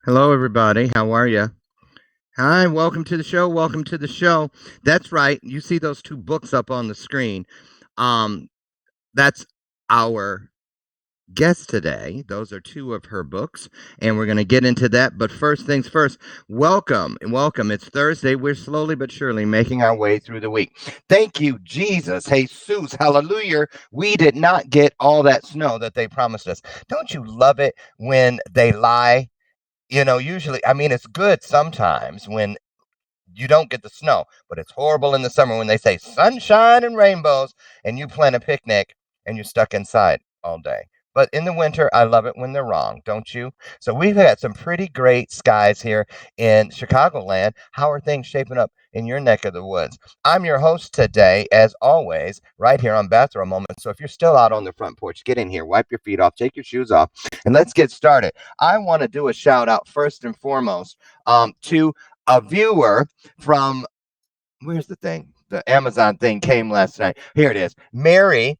Hello, everybody. How are you? Hi, welcome to the show. Welcome to the show. That's right. You see those two books up on the screen. Um, that's our guest today. Those are two of her books, and we're going to get into that. But first things first, welcome and welcome. It's Thursday. We're slowly but surely making our way through the week. Thank you, Jesus. Jesus, hallelujah. We did not get all that snow that they promised us. Don't you love it when they lie? Usually, I mean, it's good sometimes when you don't get the snow, but it's horrible in the summer when they say sunshine and rainbows and you plan a picnic and you're stuck inside all day. But in the winter, I love it when they're wrong, don't you? So we've had some pretty great skies here in Chicagoland. How are things shaping up in your neck of the woods? I'm your host today, as always, right here on Bathroom Moment. So if you're still out on the front porch, get in here, wipe your feet off, take your shoes off, and let's get started. I want to do a shout out first and foremost to a viewer from where's the thing? The Amazon thing came last night. Here it is. Mary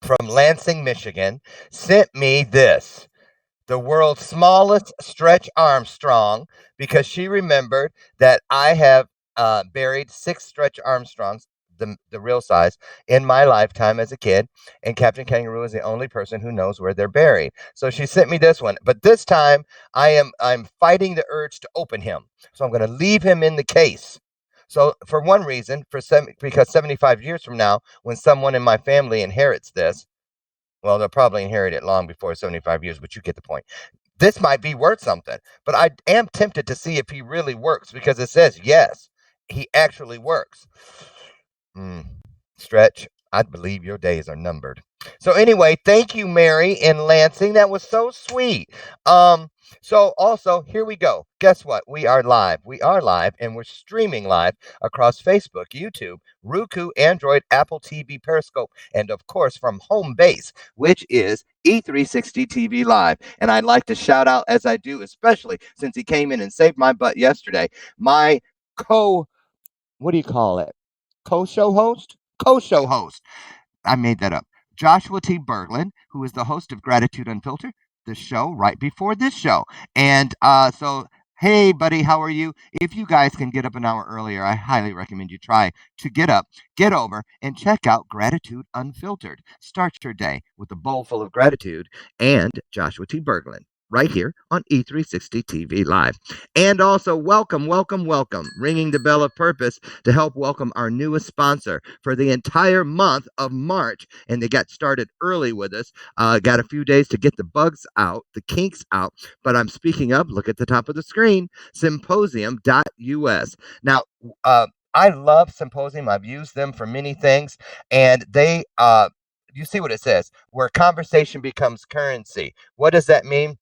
from Lansing, Michigan sent me this, the world's smallest Stretch Armstrong, because she remembered that I have buried six Stretch Armstrongs, the real size, in my lifetime as a kid, and Captain Kangaroo is the only person who knows where they're buried. So she sent me this one, but this time I'm fighting the urge to open him, so I'm going to leave him in the case. So for one reason, because 75 years from now, when someone in my family inherits this, well, they'll probably inherit it long before 75 years, but you get the point. This might be worth something, but I am tempted to see if he really works because it says, yes, he actually works. Mm, Stretch, I believe your days are numbered. So anyway, thank you, Mary in Lansing. That was so sweet. Um, so also here we go. Guess what? We are live. We are live, and we're streaming live across Facebook, YouTube, Roku, Android, Apple TV, Periscope, and of course from home base, which is E360 TV Live. And I'd like to shout out, as I do, especially since he came in and saved my butt yesterday, my co what do you call it? Co-show host? Co-show host. I made that up. Joshua T. Berglund, who is the host of Gratitude Unfiltered, the show right before this show. And so, hey, buddy, how are you? If you guys can get up an hour earlier, I highly recommend you try to get up, get over, and check out Gratitude Unfiltered. Start your day with a bowl full of gratitude and Joshua T. Berglund. Right here on E360 TV Live. And also, welcome, welcome, welcome, ringing the bell of purpose to help welcome our newest sponsor for the entire month of March. And they got started early with us. Got a few days to get the bugs out, the kinks out. But I'm speaking of, look at the top of the screen, symposium.us. Now, I love Symposium. I've used them for many things. And you see what it says, where conversation becomes currency. What does that mean?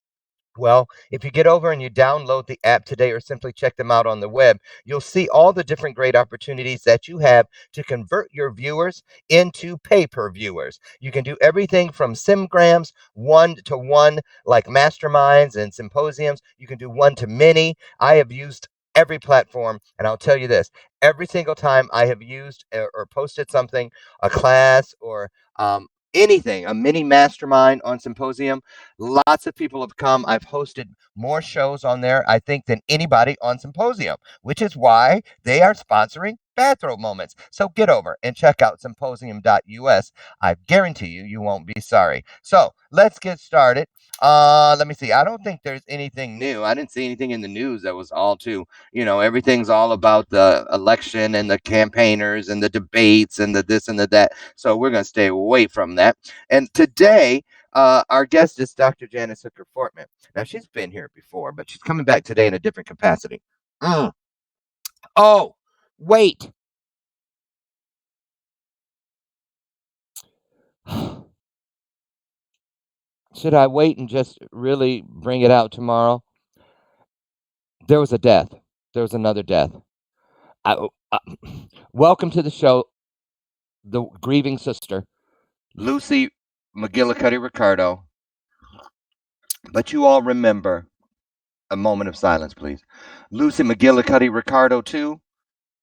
Well, if you get over and you download the app today or simply check them out on the web, you'll see all the different great opportunities that you have to convert your viewers into pay-per-viewers. You can do everything from simgrams, one-to-one, like masterminds and symposiums. You can do one-to-many. I have used every platform, and I'll tell you this, every single time I have used or posted something, a class or anything, a mini mastermind on Symposium, lots of people have come. I've hosted more shows on there, I think, than anybody on Symposium, which is why they are sponsoring Bathrobe Moments. So get over and check out symposium.us. I guarantee you, you won't be sorry. So let's get started. Let me see. I don't think there's anything new. I didn't see anything in the news that was all too, everything's all about the election and the campaigners and the debates and the this and the that. So we're going to stay away from that. And today, our guest is Dr. Janice Hooker Fortman. Now, she's been here before, but she's coming back today in a different capacity. Mm. Oh, wait. Should I wait and just really bring it out tomorrow? There was a death. There was another death. I, uh, welcome to the show, the grieving sister, Lucy McGillicuddy Ricardo. But you all remember, a moment of silence, please. Lucy McGillicuddy Ricardo, too.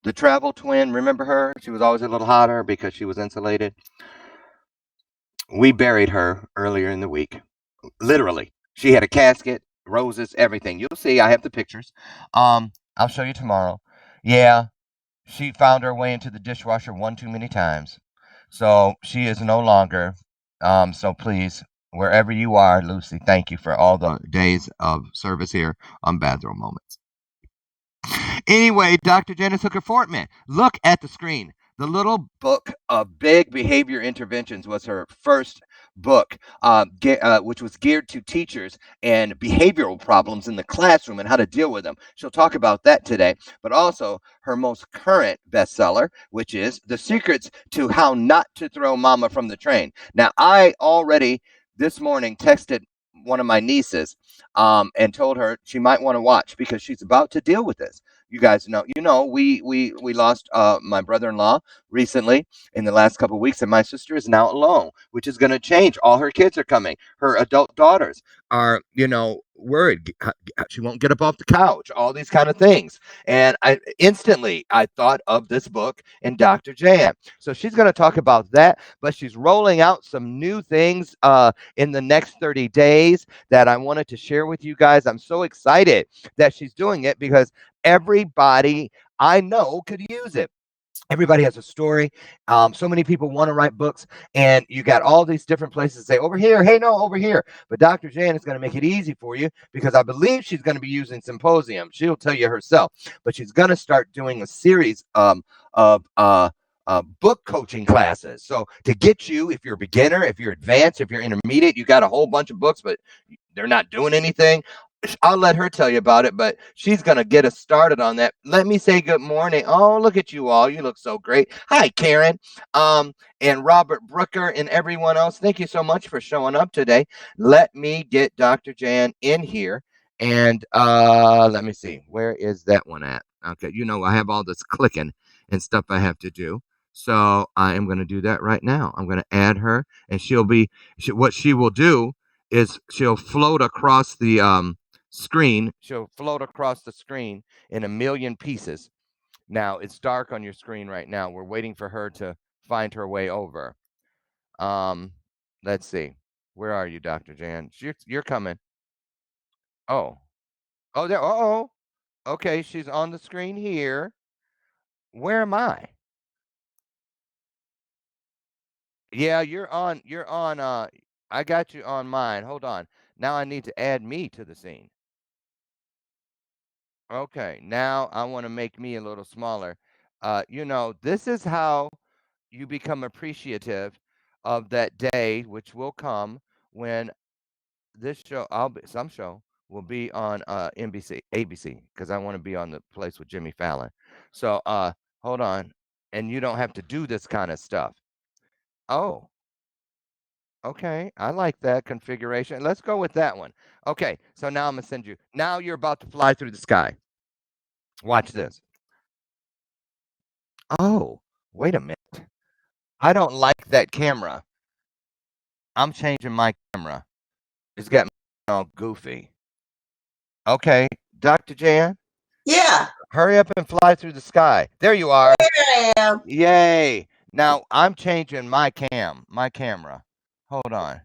The travel twin, remember her? She was always a little hotter because she was insulated. We buried her earlier in the week. Literally. She had a casket roses, everything. You'll see. I have the pictures. I'll show you tomorrow. Yeah, she found her way into the dishwasher one too many times. So she is no longer. So please, wherever you are, Lucy, thank you for all the days of service here on Bathroom Moments. Anyway, Dr. Janice Hooker Fortman, look at the screen. The little book of big behavior interventions was her first book, which was geared to teachers and behavioral problems in the classroom and how to deal with them. She'll talk about that today, but also her most current bestseller, which is The Secrets to How Not to Throw Mama from the Train. Now, I already this morning texted one of my nieces and told her she might want to watch because she's about to deal with this. You guys know, we lost my brother-in-law recently in the last couple of weeks, and my sister is now alone, which is going to change. All her kids are coming. Her adult daughters are, worried she won't get up off the couch. All these kind of things, and I thought of this book and Dr. Jan. So she's going to talk about that, but she's rolling out some new things in the next 30 days that I wanted to share with you guys. I'm so excited that she's doing it because everybody I know could use it. Everybody has a story. So many people want to write books, and you got all these different places to say, over here, hey, no, over here. But Dr. Jan is going to make it easy for you because I believe she's going to be using Symposium. She'll tell you herself, but she's going to start doing a series of book coaching classes. So to get you, if you're a beginner, if you're advanced, if you're intermediate, you got a whole bunch of books, but they're not doing anything. I'll let her tell you about it, but she's going to get us started on that. Let me say good morning. Oh, look at you all. You look so great. Hi, Karen, and Robert Brooker and everyone else. Thank you so much for showing up today. Let me get Dr. Jan in here. And let me see. Where is that one at? Okay, I have all this clicking and stuff I have to do. So I am going to do that right now. I'm going to add her, and what she will do is she'll float across the screen. She'll float across the screen in a million pieces. Now it's dark on your screen right now. We're waiting for her to find her way over. Let's see. Where are you, Dr. Jan? You're coming. Oh. Oh, there. Oh. Okay, she's on the screen here. Where am I? Yeah, you're on I got you on mine. Hold on. Now I need to add me to the scene. Okay, now I want to make me a little smaller. This is how you become appreciative of that day, which will come when some show will be on NBC, ABC, because I want to be on the place with Jimmy Fallon. So hold on, and you don't have to do this kind of stuff. Oh, okay, I like that configuration. Let's go with that one. Okay, so now I'm gonna send you. Now you're about to fly through the sky. Watch this. Oh, wait a minute. I don't like that camera. I'm changing my camera. It's got me all goofy. Okay, Dr. Jan, Yeah, hurry up and fly through the sky. There you are. there I am. Yay. Now I'm changing my camera. Hold on.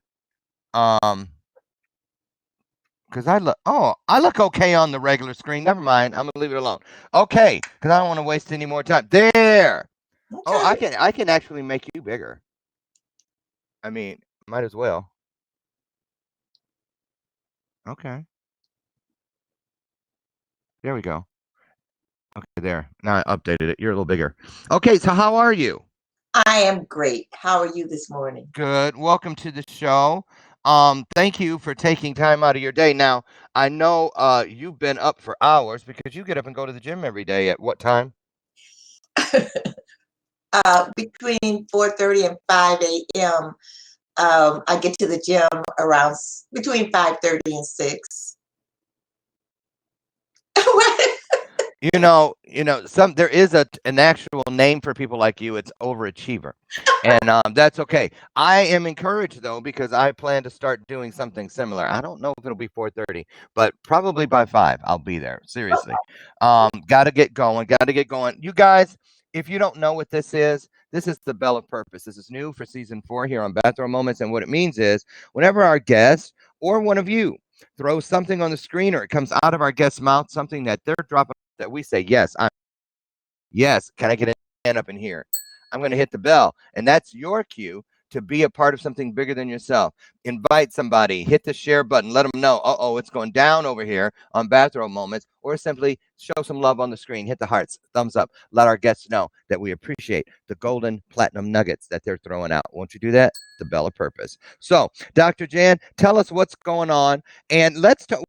Because I look okay on the regular screen. Never mind. I'm gonna leave it alone. Okay, because I don't want to waste any more time. There. Oh, Okay. I can actually make you bigger. I mean, might as well. Okay. There we go. Okay, there. Now I updated it. You're a little bigger. Okay, so how are you? I am great. How are you this morning? Good. Welcome to the show. Thank you for taking time out of your day. Now, I know you've been up for hours because you get up and go to the gym every day. At what time? Between 4:30 and 5 a.m. I get to the gym around between 5:30 and 6. There is an actual name for people like you. It's overachiever, and that's okay. I am encouraged though because I plan to start doing something similar. I don't know if it'll be 4:30, but probably by 5 I'll be there. Seriously, got to get going. Got to get going. You guys, if you don't know what this is the Bell of Purpose. This is new for season 4 here on Bathroom Moments, and what it means is whenever our guest or one of you throw something on the screen or it comes out of our guest's mouth, something that they're dropping that we say, yes, can I get a hand up in here? I'm going to hit the bell. And that's your cue to be a part of something bigger than yourself. Invite somebody, hit the share button, let them know, it's going down over here on Bathrobe Moments, or simply show some love on the screen, hit the hearts, thumbs up, let our guests know that we appreciate the golden platinum nuggets that they're throwing out. Won't you do that? The bell of purpose. So, Dr. Jan, tell us what's going on, and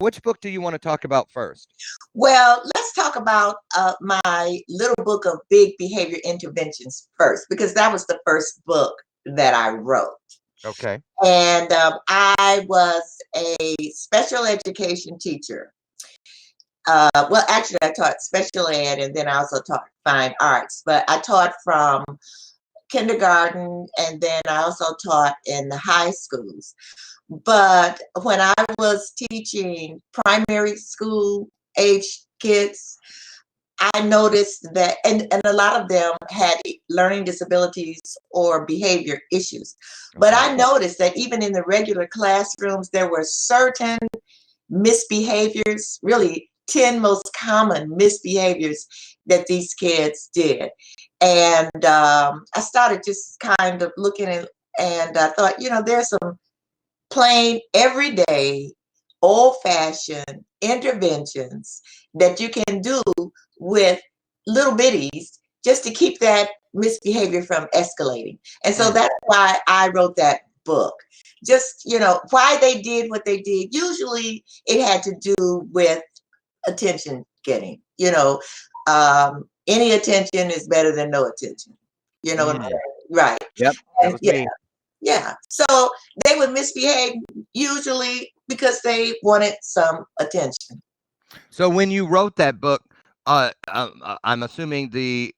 which book do you want to talk about first? Well, let's talk about my little book of big behavior interventions first, because that was the first book that I wrote. Okay. And I was a special education teacher. Well, actually, I taught special ed, and then I also taught fine arts. But I taught from kindergarten, and then I also taught in the high schools. But when I was teaching primary school age kids, I noticed that, and a lot of them had learning disabilities or behavior issues. But Okay. I noticed that even in the regular classrooms, there were certain misbehaviors, really 10 most common misbehaviors that these kids did. And I started just kind of looking at, and I thought, there's some plain, everyday, old-fashioned interventions that you can do with little bitties just to keep that misbehavior from escalating. And so that's why I wrote that book. Just, why they did what they did. Usually it had to do with attention getting, any attention is better than no attention. You know what I'm saying? Right. Yep, that was me. Yeah. So they would misbehave usually because they wanted some attention. So when you wrote that book, I'm assuming the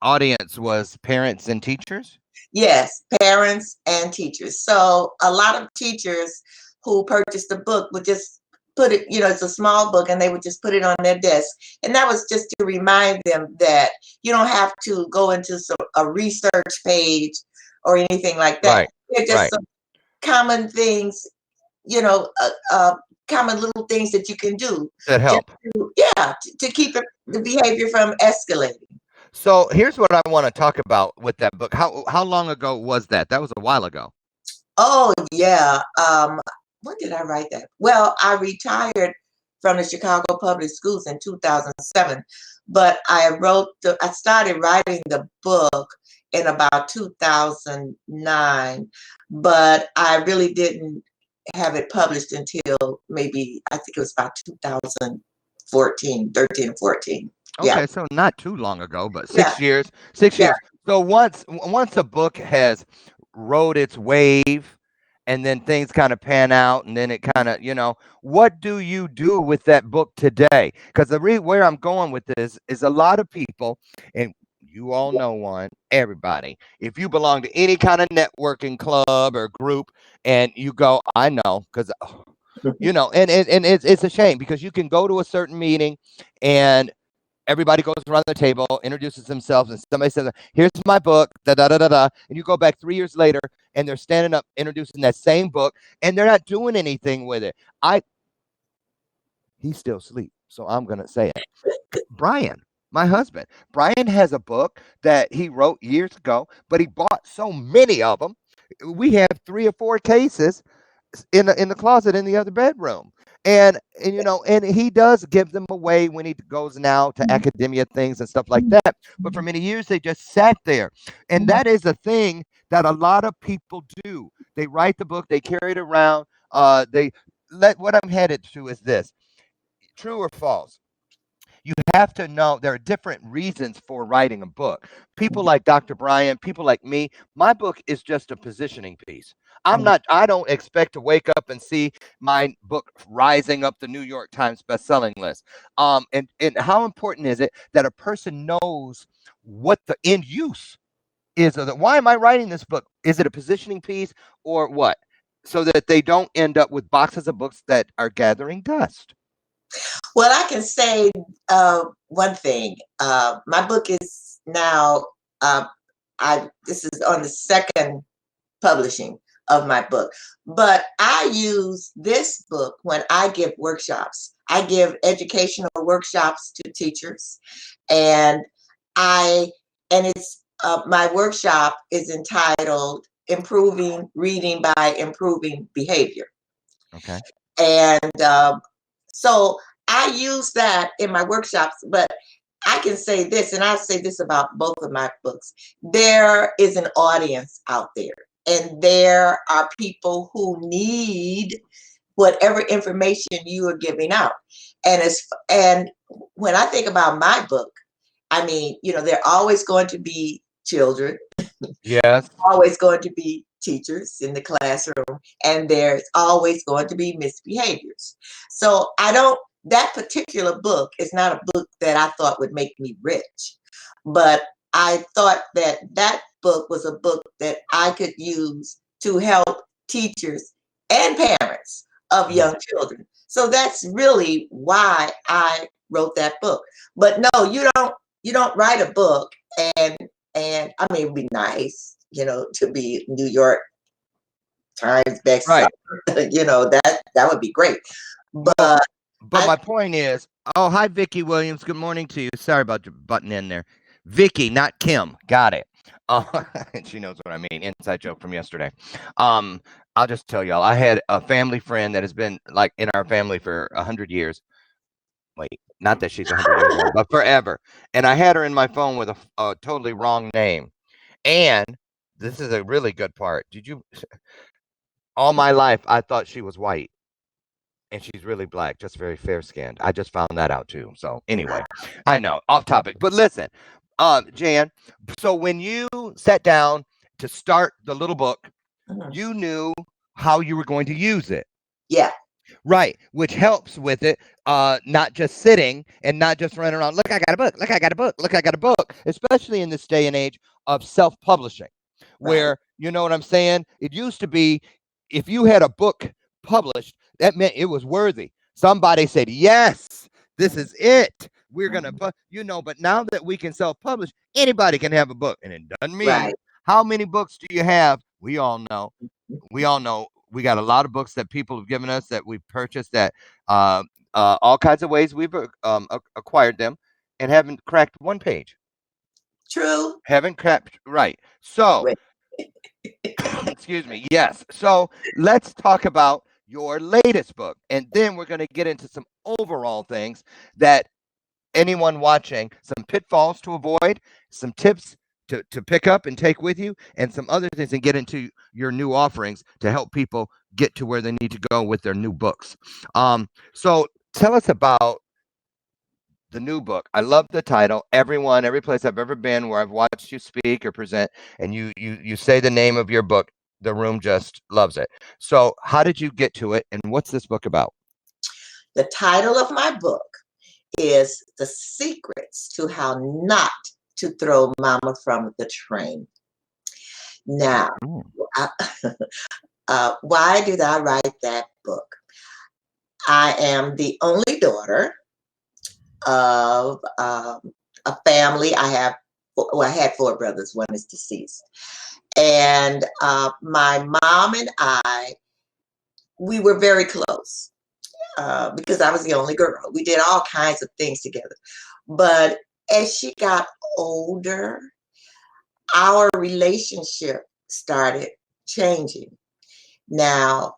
audience was parents and teachers? Yes, parents and teachers. So a lot of teachers who purchased the book would just put it, it's a small book, and they would just put it on their desk. And that was just to remind them that you don't have to go into a research page or anything like that. Right. They're just some common things, common little things that you can do That help. to keep the behavior from escalating. So here's what I want to talk about with that book. How long ago was that? That was a while ago. Oh yeah. When did I write that? Well, I retired from the Chicago Public Schools in 2007, but I started writing the book in about 2009, but I really didn't have it published until maybe, I think it was about 2014, 13 and 14. Yeah. Okay, so not too long ago, but Yeah. 6 years. 6 Yeah. years. So once a book has rode its wave and then things kind of pan out and then it kind of, what do you do with that book today? Because where I'm going with this is a lot of people, and you all know one, everybody. If you belong to any kind of networking club or group and you go, I know, because and it's a shame because you can go to a certain meeting and everybody goes around the table, introduces themselves, and somebody says, "Here's my book," da da da da da. And you go back 3 years later, and they're standing up introducing that same book, and they're not doing anything with it. He's still asleep, so I'm gonna say it. Brian, my husband, Brian has a book that he wrote years ago, but he bought so many of them. We have 3 or 4 cases in the closet in the other bedroom. And he does give them away when he goes now to academia things and stuff like that. But for many years they just sat there. And that is a thing that a lot of people do. They write the book, they carry it around. They let what I'm headed to is this. True or false? You have to know there are different reasons for writing a book. People like Dr. Brian, people like me, my book is just a positioning piece. I don't expect to wake up and see my book rising up the New York Times bestselling list. And how important is it that a person knows what the end use is of it? Why am I writing this book? Is it a positioning piece or what? So that they don't end up with boxes of books that are gathering dust. Well, I can say one thing. My book is now, this is on the second publishing of my book. But I use this book when I give workshops. I give educational workshops to teachers, and I and it's my workshop is entitled "Improving Reading by Improving Behavior," Okay. and so I use that in my workshops. But I can say this, and I'll say this about both of my books. There is an audience out there, and there are people who need whatever information you are giving out. And when I think about my book, I mean, there are always going to be children, Yes. always going to be teachers in the classroom, and there's always going to be misbehaviors. So that particular book is not a book that I thought would make me rich, but I thought that book was a book that I could use to help teachers and parents of young children. So that's really why I wrote that book. But no, you don't write a book and I mean, it'd be nice, to be New York Times bestseller. Right. That would be great. Well, But but my point is, oh, hi, Vicky Williams. Good morning to you. Sorry about your button in there. Vicky, not Kim. Got it. Uh, she knows what I mean. Inside joke from yesterday. Um, I'll just tell y'all, I had a family friend that has been like in our family for 100 years. Wait, not that she's 100 years old, but forever. And I had her in my phone with a totally wrong name. And this is a really good part. All my life, I thought she was white. And she's really black, just very fair skinned. I just found that out too. So anyway, I know, off topic. But listen, Jan, so when you sat down to start the little book, you knew how you were going to use it. yeah, Right, which helps with it, not just sitting and not just running around. Look, I got a book. Look, I got a book. Look, I got a book. Especially in this day and age of self-publishing, right, where you know what I'm saying. It used to be, if you had a book published, that meant it was worthy. Somebody said, "Yes, this is it. We're gonna put," But now that we can self-publish, anybody can have a book, and it doesn't mean right. how many books do you have. We all know. We all know we got a lot of books that people have given us that we've purchased that uh, all kinds of ways we've acquired them and haven't cracked one page. True. Haven't cracked right. So, Wait. excuse me. Yes. So let's talk about your latest book, and then we're going to get into some overall things that anyone watching, some pitfalls to avoid, some tips to pick up and take with you, and some other things, and get into your new offerings to help people get to where they need to go with their new books. So tell us about the new book. I love the title. Every place I've ever been where I've watched you speak or present, and you say the name of your book, the room just loves it. So how did you get to it, and what's this book about? The title of my book is The Secrets to How Not to Throw Mama from the Train. Now, why did I write that book? I am the only daughter of a family. I had four brothers. One is deceased. And my mom and we were very close because I was the only girl. We did all kinds of things together. But as she got older, our relationship started changing. Now,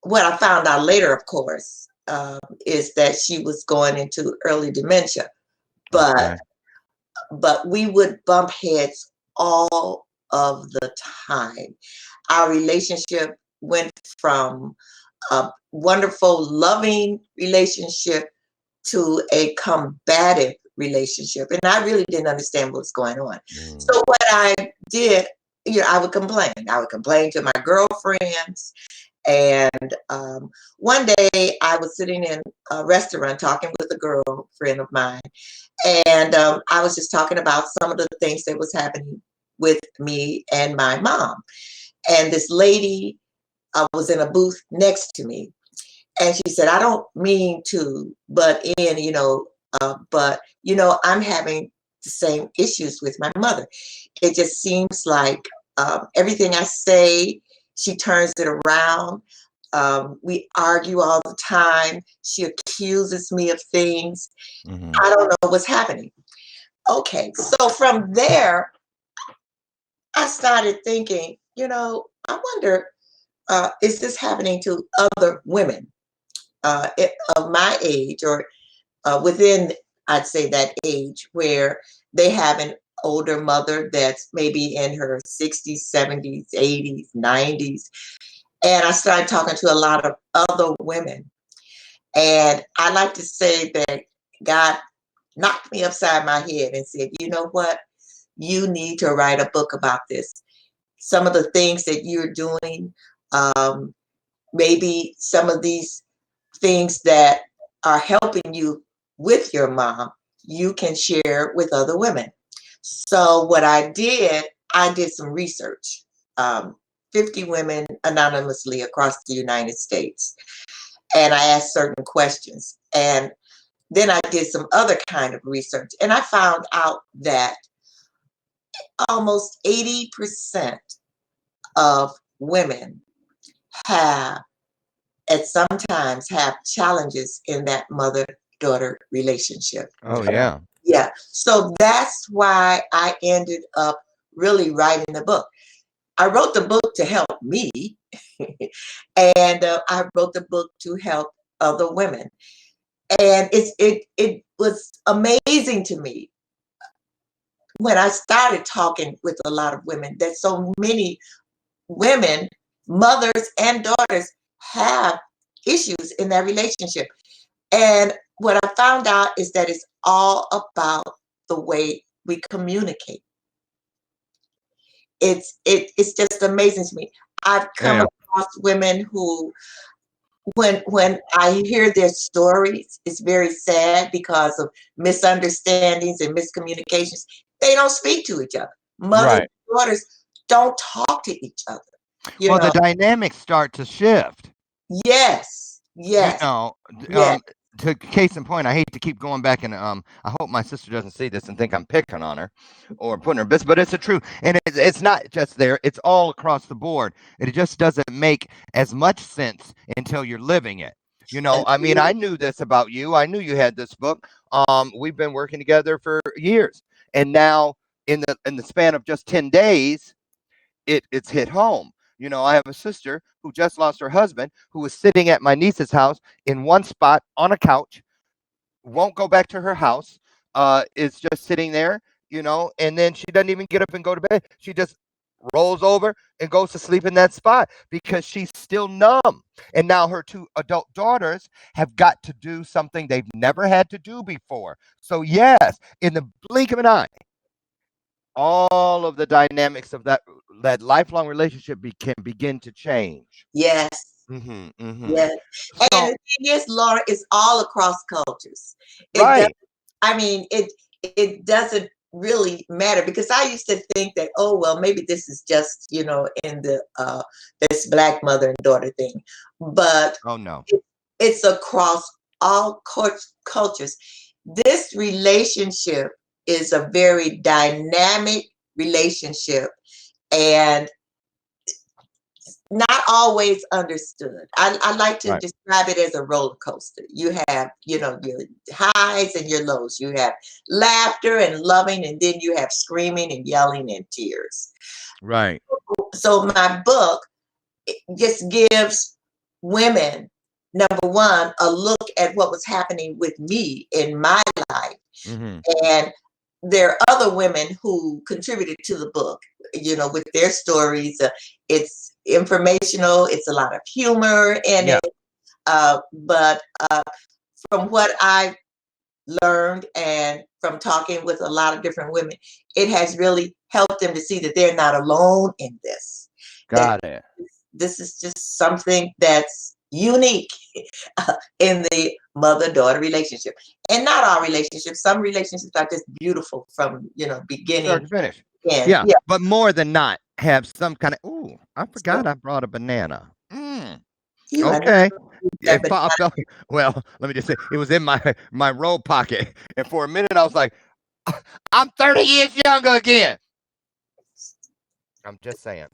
what I found out later, of course, is that she was going into early dementia. But we would bump heads all of the time. Our relationship went from a wonderful, loving relationship to a combative relationship. And I really didn't understand what was going on. So what I did, I would complain. I would complain to my girlfriends. And one day I was sitting in a restaurant talking with a girlfriend of mine. And I was just talking about some of the things that was happening with me and my mom. And this lady was in a booth next to me. And she said, I don't mean to butt in, but, I'm having the same issues with my mother. It just seems like Everything I say, she turns it around. We argue all the time. She accuses me of things. Mhm. I don't know what's happening. Okay, so from there, I started thinking, I wonder, is this happening to other women of my age or within, I'd say, that age where they have an older mother that's maybe in her 60s, 70s, 80s, 90s. And I started talking to a lot of other women. And I like to say that God knocked me upside my head and said, you know what? You need to write a book about this. Some of the things that you're doing, um, maybe some of these things that are helping you with your mom, you can share with other women. So what I did some research. 50 women anonymously across the United States. And I asked certain questions. And then I did some other kind of research. And I found out that almost 80% of women have at sometimes have challenges in that mother-daughter relationship. Oh, yeah. Yeah. So that's why I ended up really writing the book. I wrote the book to help me, and I wrote the book to help other women. And it was amazing to me when I started talking with a lot of women that so many women, mothers and daughters, have issues in their relationship. And what I found out is that it's all about the way we communicate. It's just amazing to me. I've come Yeah. across women who, when I hear their stories, it's very sad because of misunderstandings and miscommunications. They don't speak to each other. Mothers Right. and daughters don't talk to each other. You Well, know, the dynamics start to shift. yes, You yes, know, yes, to case in point, I hate to keep going back and I hope my sister doesn't see this and think I'm picking on her or putting her business, but it's a true, and it's not just there; it's all across the board. It just doesn't make as much sense until you're living it. I mean, I knew this about you. I knew you had this book. We've been working together for years, and now in the span of just 10 days, it's hit home. I have a sister who just lost her husband, who was sitting at my niece's house in one spot on a couch, won't go back to her house, is just sitting there, and then she doesn't even get up and go to bed. She just rolls over and goes to sleep in that spot because she's still numb. And now her two adult daughters have got to do something they've never had to do before. So, yes, in the blink of an eye, all of the dynamics of that lifelong relationship can begin to change. yes, Mhm, mhm. yes. And So the thing is, Laura, it's all across cultures. It does. right. I mean, it doesn't really matter because I used to think that, oh well, maybe this is just in the this black mother and daughter thing, but Oh, no. it, it's across all cultures. This relationship is a very dynamic relationship, and not always understood. I like to Right. describe it as a roller coaster. You have, your highs and your lows. You have laughter and loving, and then you have screaming and yelling and tears. Right. So my book just gives women, number one, a look at what was happening with me in my life. Mhm. And there are other women who contributed to the book, with their stories. It's informational, it's a lot of humor in Yeah. it. But from what I've learned and from talking with a lot of different women, it has really helped them to see that they're not alone in this. That Got it. this is just something that's unique in the mother-daughter relationship. And not all relationships. Some relationships are just beautiful from, Start beginning to finish. to end. Yeah, Yeah. but more than not have some kinda, "Ooh, I So forgot I brought a banana." I know Okay. that, It but popped up. Well, let me just say, it was in my robe pocket, and for a minute, I was like, "I'm 30 years younger again." I'm just saying.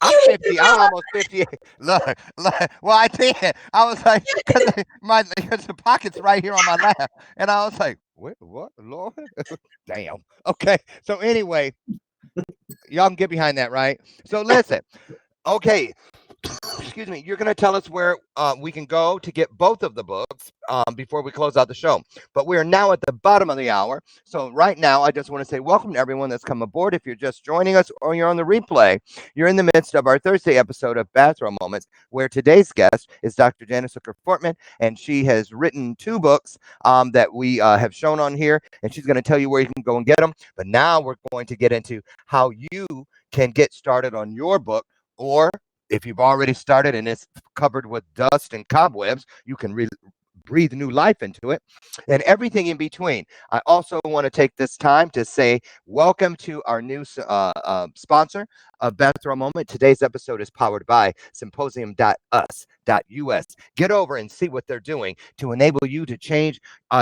I'm You need to 50. I'm almost 58. Look. Well, I did. I was like, because the pocket's right here on my lap, and I was like, what, Lord? Damn. Okay. So anyway, y'all can get behind that, right? So listen. Okay, excuse me, you're going to tell us where we can go to get both of the books before we close out the show. But we are now at the bottom of the hour. So, right now, I just want to say welcome to everyone that's come aboard. If you're just joining us or you're on the replay, you're in the midst of our Thursday episode of Bathroom Moments, where today's guest is Dr. Janice Hooker Fortman, and she has written two books that we have shown on here, and she's going to tell you where you can go and get them. But now we're going to get into how you can get started on your book, or if you've already started and it's covered with dust and cobwebs, you can breathe new life into it, and everything in between. I also want to take this time to say welcome to our new sponsor of Bathroom Moment. Today's episode is powered by symposium.us.us. Get over and see what they're doing to enable you to change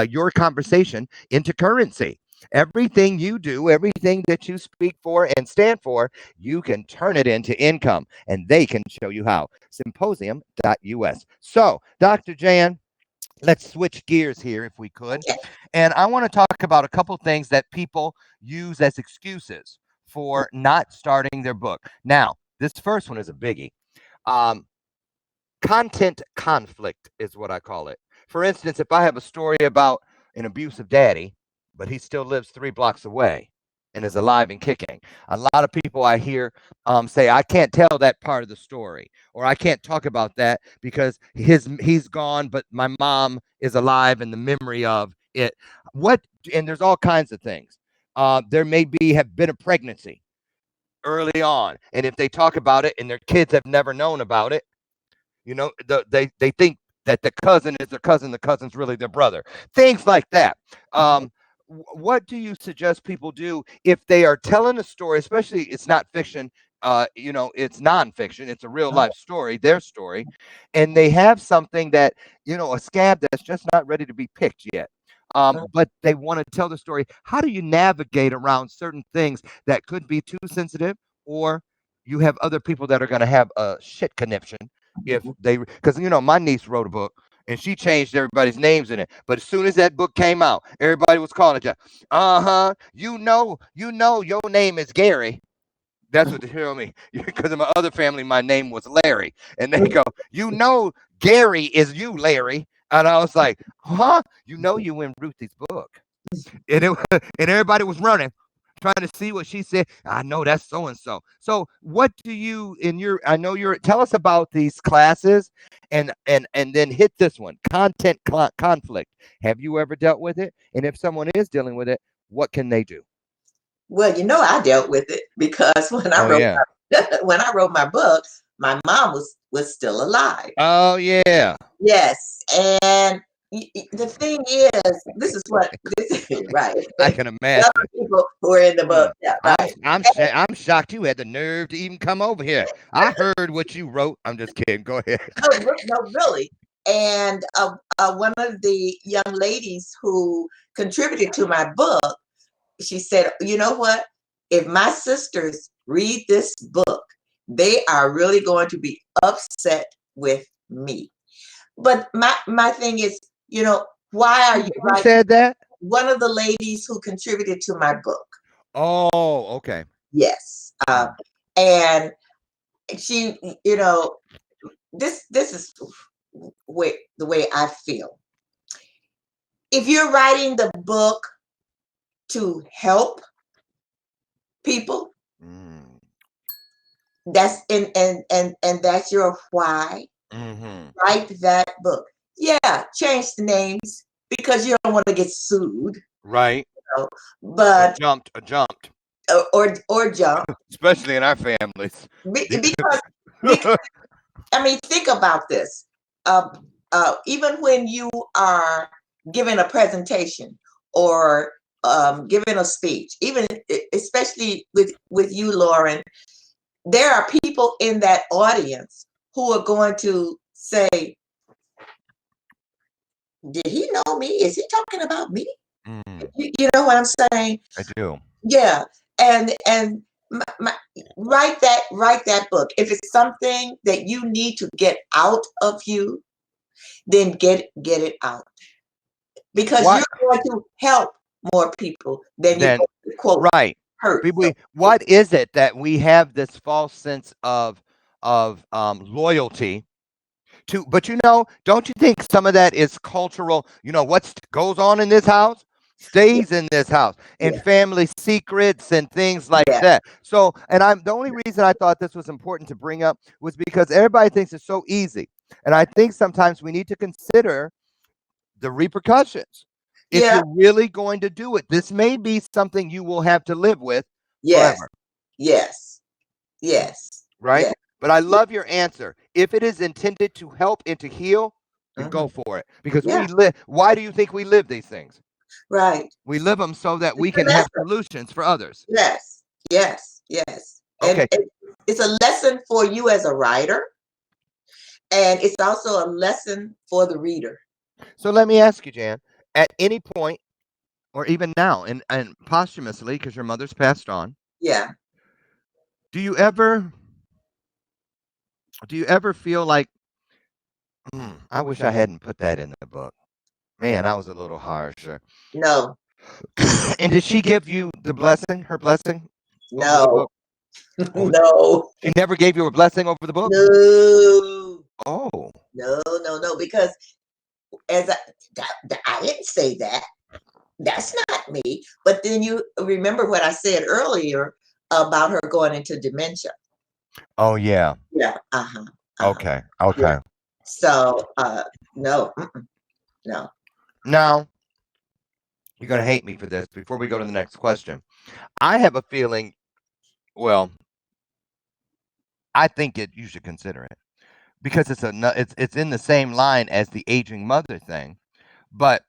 your conversation into currency. Everything you do, everything that you speak for and stand for, you can turn it into income, and they can show you how. Symposium.us. So, Dr. Jan, let's switch gears here if we could. okay. And I want to talk about a couple things that people use as excuses for not starting their book. Now, this first one is a biggie. Um, Content conflict is what I call it. For instance, if I have a story about an abusive daddy, but he still lives 3 blocks away and is alive and kicking, a lot of people I hear say, I can't tell that part of the story, or I can't talk about that because he's gone, but my mom is alive in the memory of it. What? And there's all kinds of things. There may be have been a pregnancy early on, and if they talk about it and their kids have never known about it, they think that the cousin is their cousin, the cousin's really their brother. Things like that. What do you suggest people do if they are telling a story, especially it's not fiction, it's nonfiction, it's a real life story, their story, and they have something that, a scab that's just not ready to be picked yet. But they want to tell the story. How do you navigate around certain things that could be too sensitive, or you have other people that are going to have a shit conniption if they, because my niece wrote a book and she changed everybody's names in it. But as soon as that book came out, everybody was calling it. Your name is Gary. That's what they tell me. Because in my other family, my name was Larry, and they go, Gary is you, Larry. And I was like, huh? You in Ruthie's book, and everybody was running, trying to see what she said. I know that's so and so. So, what do you in your? I know you're. Tell us about these classes, and then hit this one: content conflict. Have you ever dealt with it? And if someone is dealing with it, what can they do? Well, I dealt with it because when I Oh wrote yeah. when I wrote my book, my mom was still alive. Oh yeah. Yes, and the thing is, this is what this is right. I can The imagine. other people who are in the book, Mm. yeah, I'm right. I'm I'm shocked you had the nerve to even come over here. I heard what you wrote. I'm just kidding. Go ahead. No, no, really. And one of the young ladies who contributed to my book, she said, "You know what? If my sisters read this book, they are really going to be upset with me." But my thing is, why are you Who writing? said that? One of the ladies who contributed to my book, Oh, okay. yes, Mm. and she, this is the way I feel. If you're writing the book to help people, Mm. that's and that's your why. Mm-hmm. Write that book. Yeah, change the names because you don't want to get sued. Right. Or But jumped. Or jumped. or jump Especially in our families. because I mean, think about this. Even when you are giving a presentation or giving a speech, even especially with you, Loren, there are people in that audience who are going to say, "Did he know me? Is he talking about me?" Mm, You know what I'm saying? I do. Yeah, and write that book. If it's something that you need to get out of you, then get it out, because What you're going to help more people than you're then? going to, quote, Right. hurt. So, What is it that we have this false sense of loyalty to? But don't you think some of that is cultural? What goes on in this house yeah, stays in this house, and yeah, family secrets and things like yeah, that. So, and I'm the only reason I thought this was important to bring up was because everybody thinks it's so easy, and I think sometimes we need to consider the repercussions. If yeah, you're really going to do it, this may be something you will have to live with yes, forever, yes, yes, right? yes, But I yeah, love your answer. If it is intended to help and to heal, then mhm, go for it. Because yeah, we live. Why do you think we live these things? right. We live them so that It's we a can have lesson. solutions for others. Yes, yes, yes. And Okay, it's a lesson for you as a writer, and it's also a lesson for the reader. so let me ask you, Jan, at any point, or even now, and posthumously, because your mother's passed on, Yeah. do you ever feel like, I wish I hadn't put that in the book. Man, I was a little harsher. No, And did she give you her blessing over the no, book? Oh, no, she never gave you a blessing over the book? no, Oh, no, because as I didn't say that. That's not me. But then you remember what I said earlier about her going into dementia. oh yeah. Yeah. Uh-huh. Uh-huh. Okay, Yeah. okay. So no, no. Now, you're gonna hate me for this. Before we go to the next question, I have a feeling. Well, I think you should consider it because it's in the same line as the aging mother thing. But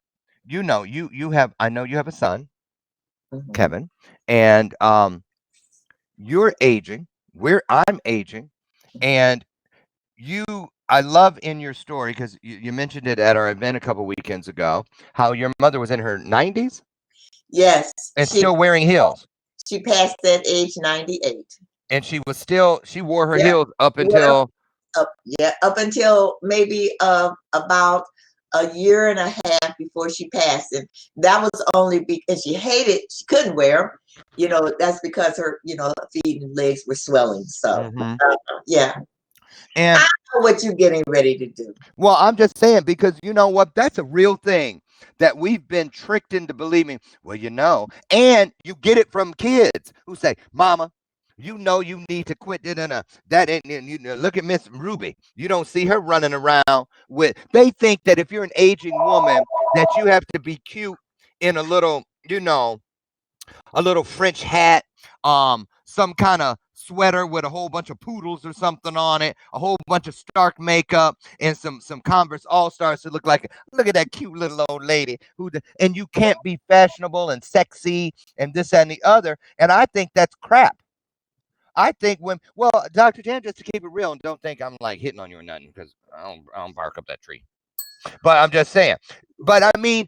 you have I know you have a son, Mhm. Kevin, and you're aging. I'm aging, and I love in your story because you mentioned it at our event a couple weekends ago how your mother was in her 90s Yes, and still wearing heels, she passed that age 98. and she wore her Yeah. heels up Well, until up until maybe about a year and a half before she passed, and that was only because she couldn't wear them. That's because her feet and legs were swelling. So hmm yeah, I and know what you're getting ready to do. well, I'm just saying because you know what, that's a real thing that we've been tricked into believing. Well, and you get it from kids who say, "Mama, you need to quit it." That ain't. Look at Miss Ruby. You don't see her running around with. They think that if you're an aging woman, that you have to be cute in a little French hat, some kind of sweater with a whole bunch of poodles or something on it, a whole bunch of Stark makeup, and some Converse All Stars to look at that cute little old lady and you can't be fashionable and sexy and this that, and the other. And I think that's crap. I think Dr. Jan, just to keep it real, and don't think I'm like hitting on you or nothing because I don't bark up that tree. But I'm just saying. But I mean,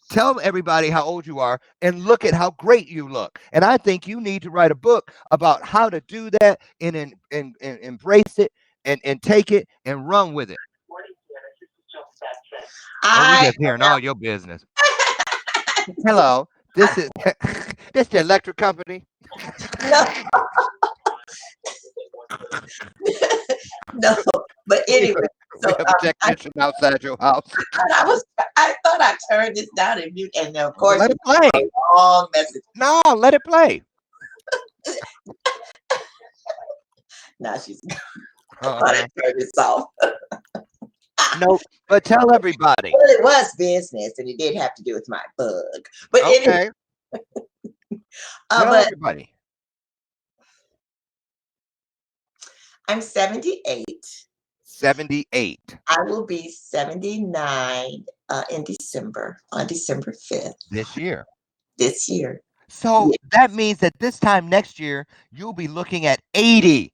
tell everybody how old you are and look at how great you look. And I think you need to write a book about how to do that and embrace it and take it and run with it. Oh, we I just hearing all your business. Hello, this is this the electric company. no, no, but we, anyway, we so have a technician outside your house. I thought I turned this down and mute, and of Well, course let you it play. got a long message. No, let it play. Now she's thought I Uh-huh. turned this off. No, but tell everybody. Well, it was business, and it did have to do with my bug. But anyway, Okay, tell but everybody. I'm 78. 78 I will be 79 in December, on December 5th this year. this year. So that means that this time next year, you'll be looking at 80.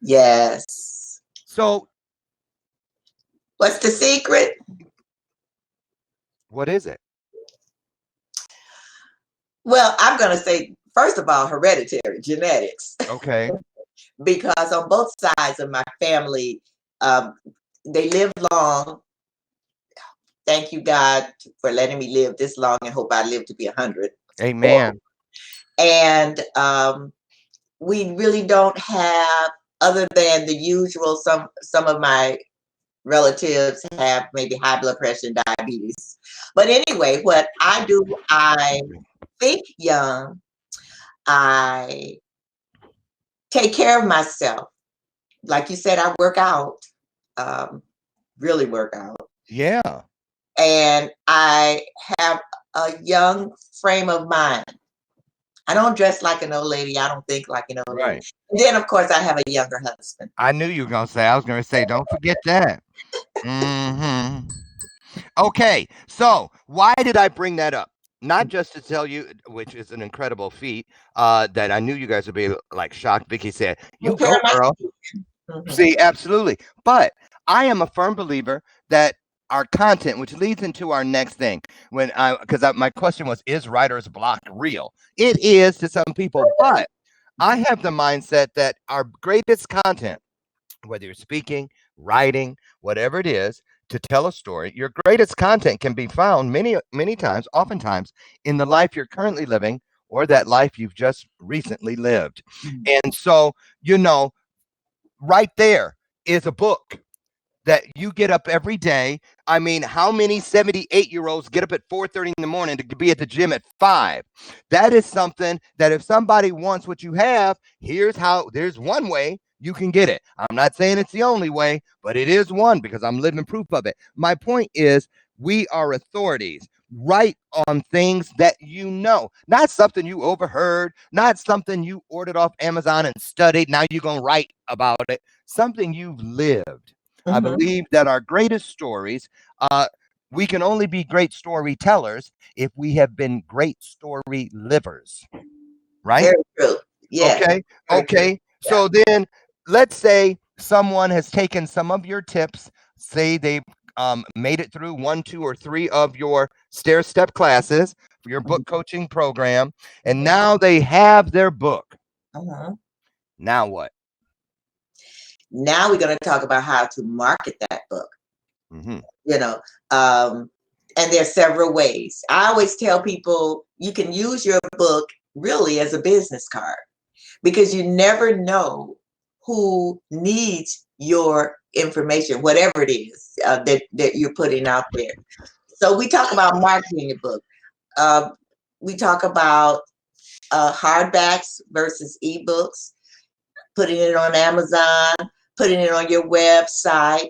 Yes. So What's the secret? what is it? Well, I'm going to say first of all, hereditary genetics. Okay. Because on both sides of my family, they live long. Thank you, God, for letting me live this long, and hope I live to be 100. Amen. And we really don't have, other than the usual, some of my relatives have maybe high blood pressure and diabetes. But anyway, what I do, I think young, I take care of myself. Like you said, I work out, really work out. Yeah. And I have a young frame of mind. I don't dress like an old lady. I don't think like an old lady. Right. And then, of course, I have a younger husband. I knew you were gonna say. I was gonna say, don't forget that. Okay, so why did I bring that up? Not just to tell you, which is an incredible feat, that I knew you guys would be like shocked. Vicky said, "You go, girl." See, absolutely. But I am a firm believer that our content, which leads into our next thing, because my question was, is writer's block real? It is to some people, but I have the mindset that our greatest content, whether you're speaking, writing, whatever it is, to tell a story, your greatest content can be found many times, oftentimes, in the life you're currently living or that life you've just recently lived. And so, right there is a book that you get up every day. I mean, how many 78-year-olds get up at 4:30 in the morning to be at the gym at 5? That is something that if somebody wants what you have, there's one way you can get it. I'm not saying it's the only way, but it is one because I'm living proof of it. My point is, we are authorities. Write on things that you know, not something you overheard, not something you ordered off Amazon and studied. Now you're going to write about it, something you've lived. I believe that our greatest stories, we can only be great storytellers if we have been great story livers, right? Very true. Yeah. Okay. Okay. Yeah. So then let's say someone has taken some of your tips, say they made it through 1, 2, or 3 of your stair step classes for your book coaching program, and now they have their book. Now what? Now we're going to talk about how to market that book. And there's several ways. I always tell people you can use your book really as a business card, because you never know who needs your information, whatever it is that you're putting out there. So we talk about marketing the book. We talk about hardbacks versus ebooks, putting it on Amazon, putting it on your website,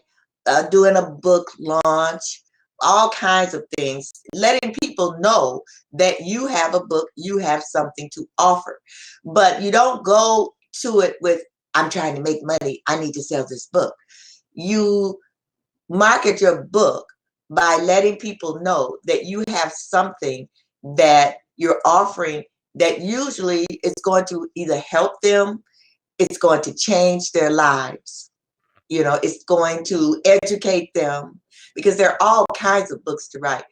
doing a book launch, all kinds of things, letting people know that you have a book, you have something to offer. But you don't go to it with, I'm trying to make money, I need to sell this book. You market your book by letting people know that you have something that you're offering that usually is going to either help them, it's going to change their lives. It's going to educate them, because there are all kinds of books to write.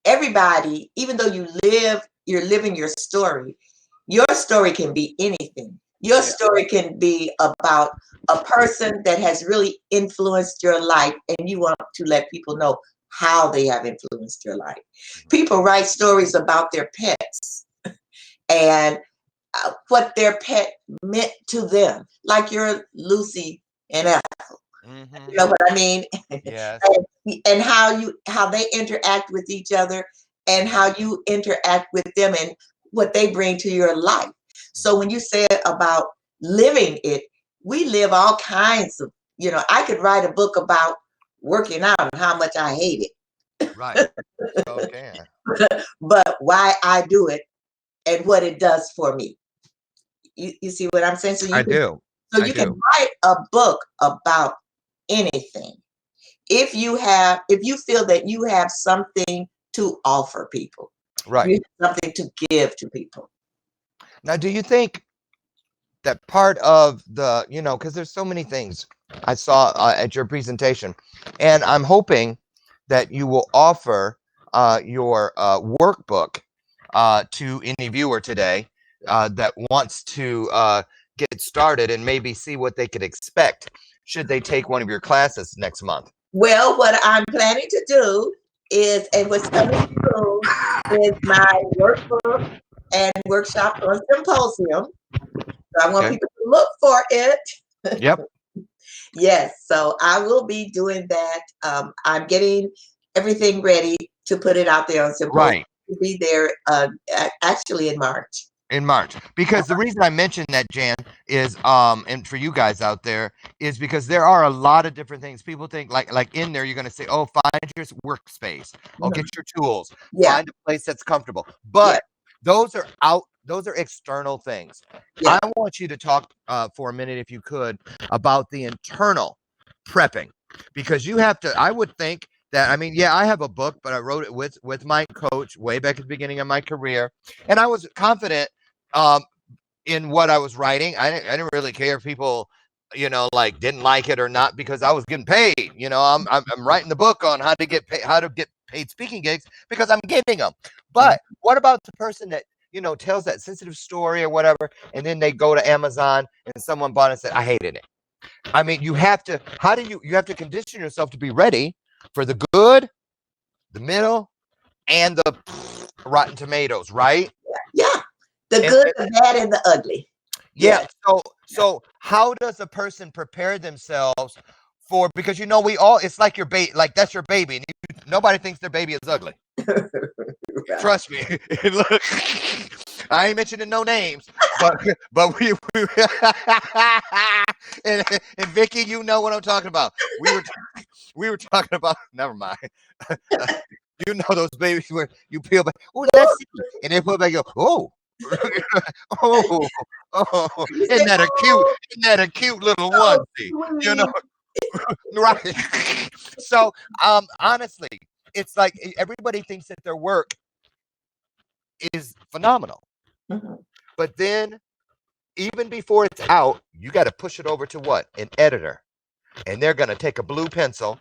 Everybody, even though you're living your story can be anything. Your story can be about a person that has really influenced your life, and you want to let people know how they have influenced your life. People write stories about their pets and what their pet meant to them, like your Lucy and Ethel. You know what I mean? Yes. And how they interact with each other, and how you interact with them, and what they bring to your life. So when you say about living it, we live all kinds of, I could write a book about working out and how much I hate it. Right. Okay. But why I do it and what it does for me. You see what I'm saying? So you can write a book about anything if you feel that you have something to offer people, right? You have something to give to people. Now, do you think that part of the, because there's so many things I saw at your presentation, and I'm hoping that you will offer your workbook to any viewer today that wants to get started and maybe see what they could expect should they take one of your classes next month? Well, what I'm planning to do is, and what's coming soon, is my workbook and workshop on symposium. So I want Okay. people to look for it. Yep. Yes, so I will be doing that. I'm getting everything ready to put it out there on symposium. Right. To be there actually in March. In March, because the reason I mentioned that, Jan, is and for you guys out there, is because there are a lot of different things. People think like in there you're going to say, oh, find your workspace, oh, get your tools, Yeah, find a place that's comfortable, yeah, but those are external things. yeah. I want you to talk for a minute, if you could, about the internal prepping, because you have to, I would think that, I mean, yeah, I have a book, but I wrote it with my coach way back at the beginning of my career, and I was confident in what I was writing. I didn't really care if people, like didn't like it or not, because I was getting paid. I'm writing the book on how to get paid speaking gigs because I'm getting them. But what about the person that tells that sensitive story or whatever, and then they go to Amazon and someone bought it and said, I hated it. I mean, you have to. How do you have to condition yourself to be ready for the good, the middle, and the rotten tomatoes, right? Yeah. The And good, the bad, and the ugly. yeah. So how does a person prepare themselves for, because we all, it's like your baby, like that's your baby, and nobody thinks their baby is ugly. Right. Trust me. Look, I ain't mentioning no names, but we and Vicky, you know what I'm talking about. We were talking about. Never mind. Those babies where you peel back. Oh, that's it. And they put back. Go. Oh. Oh, isn't that a cute? Isn't that a cute little onesie? Right? So, honestly, it's like everybody thinks that their work is phenomenal, but then even before it's out, you got to push it over to what? An editor, and they're gonna take a blue pencil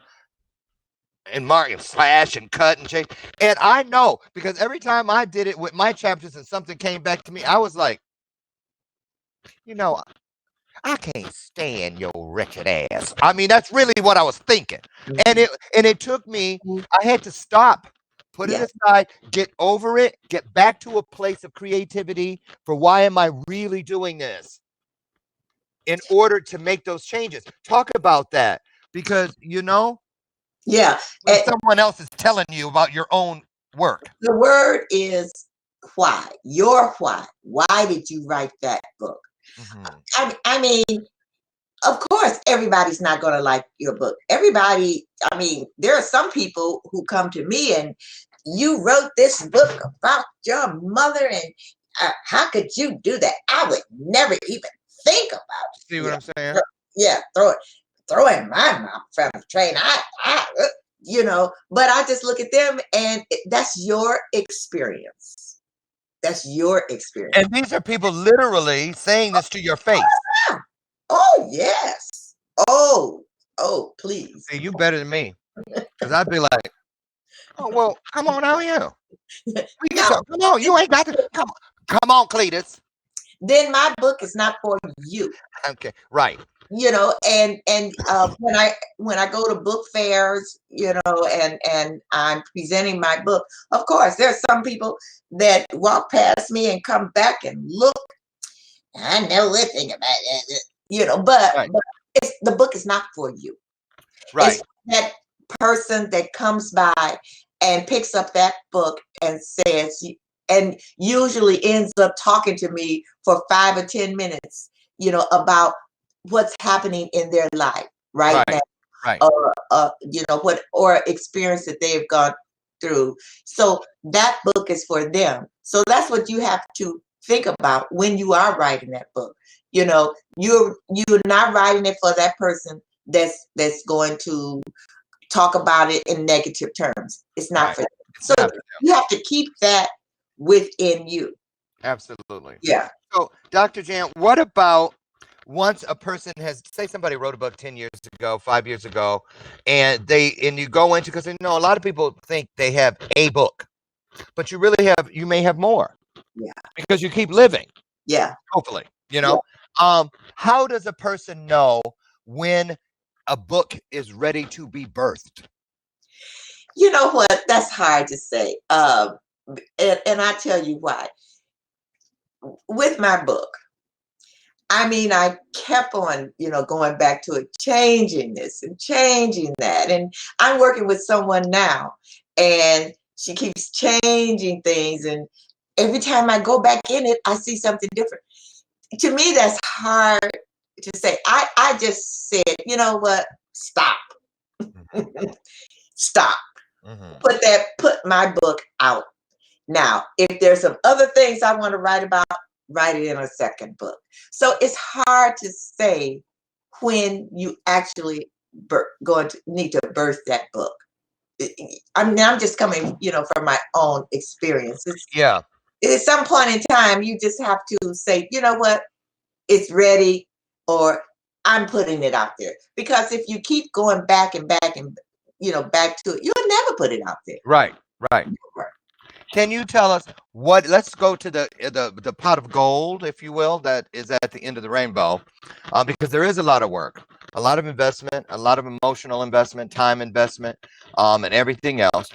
and mark and slash and cut and change. And I know, because every time I did it with my chapters and something came back to me, I was like, I can't stand your wretched ass. I mean, that's really what I was thinking. And it took me, I had to stop, put it aside, get over it, get back to a place of creativity for why am I really doing this in order to make those changes. Talk about that, because Yeah. when someone else is telling you about your own work. The word is why. Your why. Why did you write that book? I mean, of course, everybody's not going to like your book. Everybody, I mean, there are some people who come to me and you wrote this book about your mother, and how could you do that? I would never even think about it. See what I'm saying? Yeah, throw it in my mouth from the train. But I just look at them, and that's your experience. That's your experience. And these are people literally saying this to your face. Oh, yes. Oh, please. See, you better than me, because I'd be like, oh, well, come on out here. We can talk. Come on, you ain't got to. Come on, Cletus. Then my book is not for you. Okay, right. And when I go to book fairs, and I'm presenting my book, of course, there's some people that walk past me and come back and look. I know a thing about it, but the book is not for you. Right. It's that person that comes by and picks up that book and says, and usually ends up talking to me for 5 or 10 minutes, about what's happening in their life right now, right. or experience that they've gone through. So that book is for them. So that's what you have to think about when you are writing that book. You're not writing it for that person that's going to talk about it in negative terms. It's not for them. So you have to keep that within you. Absolutely. Yeah. So, Dr. Jan, what about once a person has, say somebody wrote a book 10 years ago, 5 years ago, and you go into, because a lot of people think they have a book. but you may have more Yeah. because you keep living, Yeah. hopefully, you Yeah. know. How does a person know when a book is ready to be birthed? You know what? That's hard to say. And I tell you why. With my book, I mean, I kept on, going back to it, changing this and changing that. And I'm working with someone now, and she keeps changing things. And every time I go back in it, I see something different. To me, that's hard to say. I just said, you know what? Stop. Stop. Mm-hmm. Put my book out. Now, if there's some other things I want to write about, write it in a second book. So it's hard to say when you actually going to need to birth that book. I mean, I'm just coming, from my own experiences. Yeah. At some point in time, you just have to say, you know what, it's ready, or I'm putting it out there. Because if you keep going back and back and back to it, you'll never put it out there. Right. Right. Never. Can you tell us what? Let's go to the pot of gold, if you will, that is at the end of the rainbow, because there is a lot of work, a lot of investment, a lot of emotional investment, time investment, and everything else.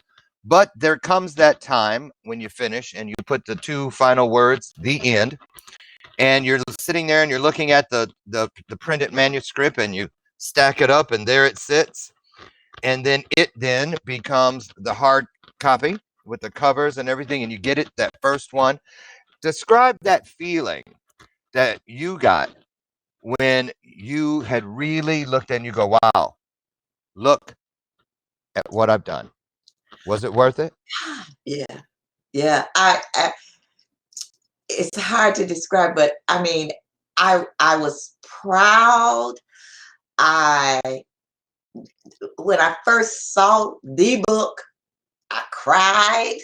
But there comes that time when you finish and you put the two final words, the end, and you're sitting there and you're looking at the printed manuscript and you stack it up and there it sits, and then it then becomes the hard copy with the covers and everything, and you get it that first one. Describe that feeling that you got when you had really looked and you go, wow, look at what I've done. Was it worth it? Yeah. Yeah. It's hard to describe, but I mean, I was proud. I When I first saw the book, I cried,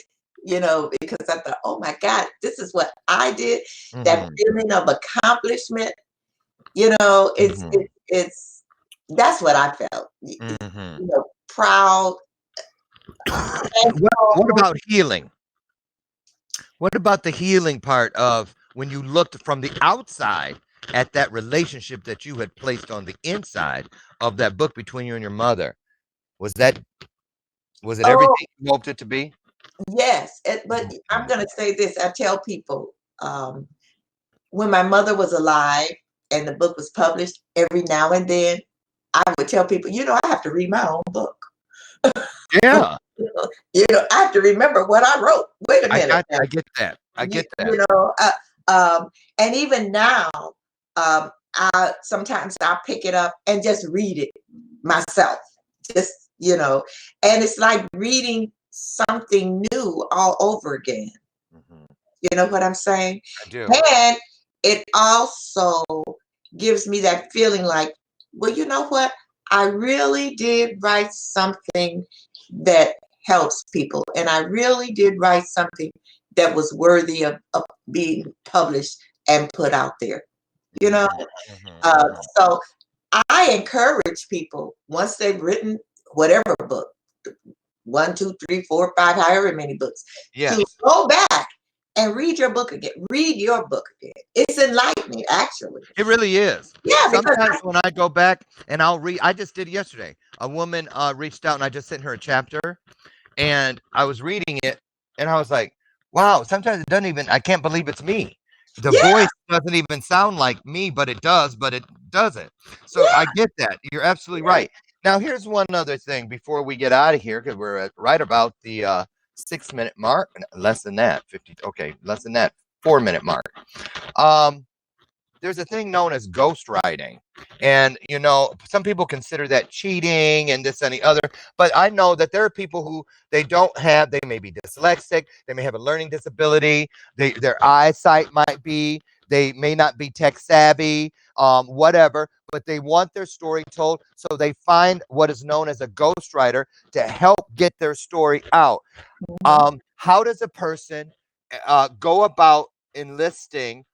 because I thought, oh my God, this is what I did. That Mm-hmm. feeling of accomplishment, you know, it's Mm-hmm. it, it's that's what I felt. Mm-hmm. Proud, What thankful. about healing? What about the healing part of when you looked from the outside at that relationship that you had placed on the inside of that book between you and your mother? Was that was it Oh, everything you hoped it to be? yes. But I'm Mhm. gonna say this. I tell people, when my mother was alive and the book was published, every now and then I would tell people, I have to read my own book. Yeah, I have to remember what I wrote. Wait a minute now. I get that. I You, get that. you know, uh, and even now, I sometimes I'll pick it up and just read it myself. Just, and it's like reading something new all over again. Mhm. You know what I'm saying? I do. And it also gives me that feeling like, well, you know what? I really did write something that helps people. And I really did write something that was worthy of being published and put out there. You know? Mhm. Mhm. Mhm. So I encourage people, once they've written whatever book, one, two, three, four, five, however many books, to Yes, go back and read your book again. Read your book again. It's enlightening, actually. it really is. Yeah, because Sometimes when I go back and I'll read, I just did it yesterday. A woman reached out and I just sent her a chapter, and I was reading it, and I was like, wow, sometimes it doesn't even, I can't believe it's me. The yeah, voice doesn't even sound like me, but it does, but it doesn't. So yeah, I get that. You're absolutely right. Now, here's one other thing before we get out of here, because we're at right about the 6 minute mark, less than that, 50, okay, less than that, 4 minute mark. Um, there's a thing known as ghostwriting. And, some people consider that cheating and this and the other. But I know that there are people who they may be dyslexic, they may have a learning disability, their eyesight might be, they may not be tech savvy, whatever, but they want their story told. So they find what is known as a ghostwriter to help get their story out. mhm. How does a person go about enlisting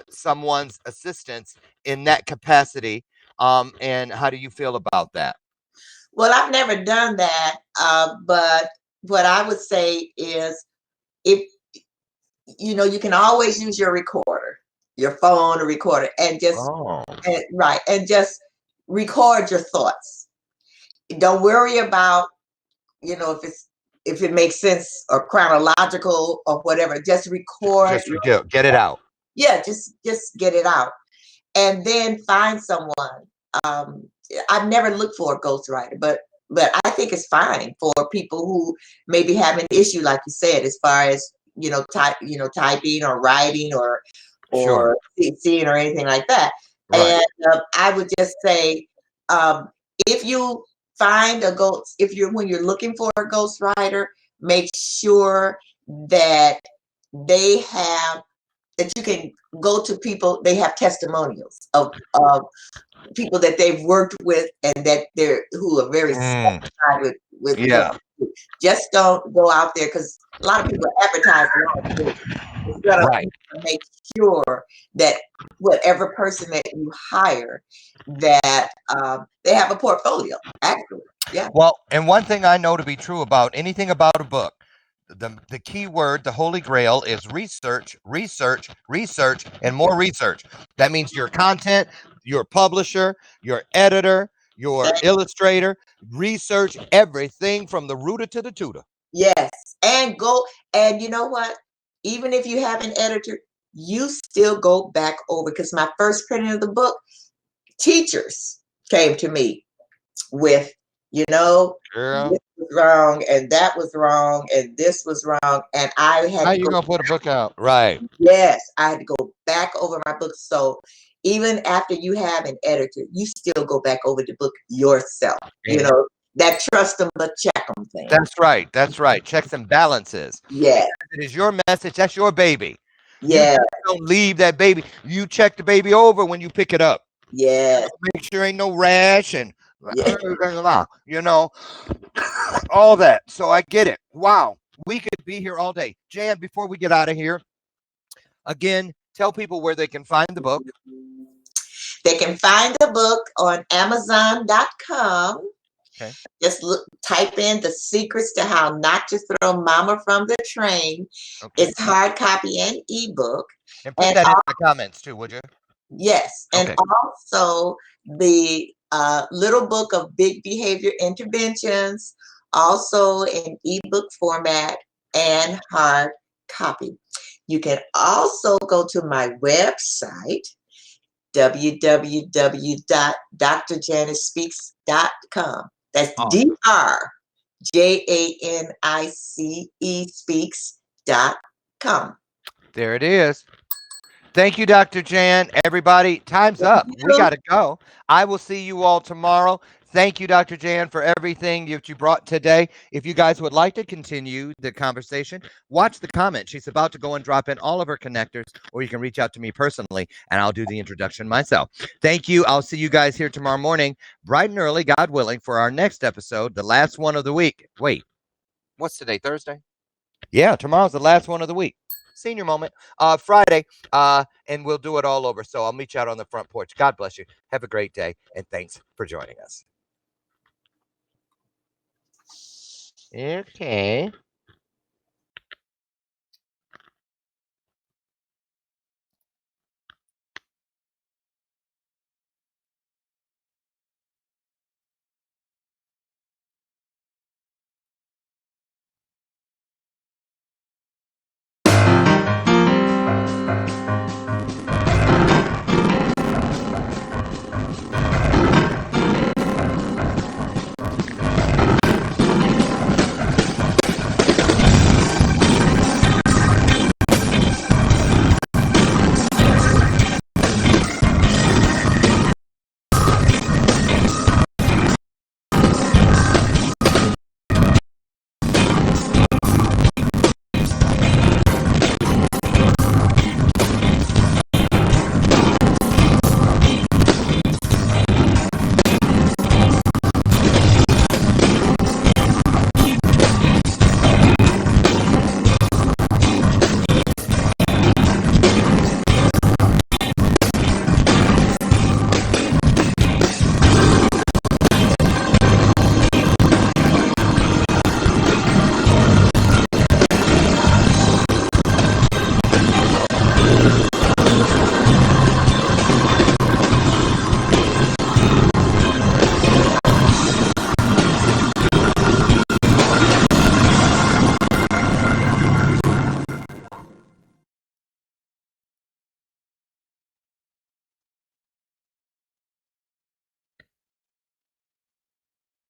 someone's assistance in that capacity? And how do you feel about that? Well, I've never done that, but what I would say is if you can always use your recorder, your phone or recorder, and just right, and just record your thoughts. Don't worry about if it makes sense or chronological or whatever. Just record. Just get it out. Yeah, just get it out, and then find someone. I've never looked for a ghostwriter, but I think it's fine for people who maybe have an issue, like you said, as far as typing or writing or Sure. seeing or anything like that. Right. And I would just say, if you find a ghost, when you're looking for a ghostwriter, make sure that they have that you can go to people. They have testimonials of people that they've worked with and that who are very satisfied with Yeah. Just don't go out there, because a lot of people advertise wrong. You gotta make sure that whatever person that you hire, that they have a portfolio. Actually, yeah. Well, and one thing I know to be true about anything about a book, the key word, the holy grail, is research, research, research, and more research. That means your content, your publisher, your editor, your illustrator, research everything from the rooter to the tutor. Yes, and you know what? Even if you have an editor, you still go back over, because my first printing of the book, teachers came to me with, this was wrong, and that was wrong, and this was wrong, and I had How you gonna put a book out? Right. Yes, I had to go back over my book. So even after you have an editor, you still go back over the book yourself. That trust them but check them thing. That's right. That's right. Checks and balances. Yeah. It is your message. That's your baby. Yeah. You don't leave that baby. You check the baby over when you pick it up. Yeah. Make sure ain't no rash and all that. So I get it. Wow. We could be here all day. Jan, before we get out of here, again, tell people where they can find the book. They can find the book on Amazon.com. Okay. Just type in The Secrets to How Not to Throw Mama from the Train. Okay. It's hard copy and ebook. And put that in the comments too, would you? Yes. And also the little book of big behavior interventions, also in ebook format and hard copy. You can also go to my website, www.drjanicespeaks.com. That's DRJANICE speaks.com. There it is. Thank you, Dr. Jan. Everybody, time's up. We got to go. I will see you all tomorrow. Thank you, Dr. Jan, for everything that you brought today. If you guys would like to continue the conversation, watch the comment. She's about to go and drop in all of her connectors, or you can reach out to me personally, and I'll do the introduction myself. Thank you. I'll see you guys here tomorrow morning, bright and early, God willing, for our next episode, the last one of the week. Wait, what's today, Thursday? Yeah, tomorrow's the last one of the week. Senior moment, Friday, and we'll do it all over. So I'll meet you out on the front porch. God bless you. Have a great day, and thanks for joining us. Okay.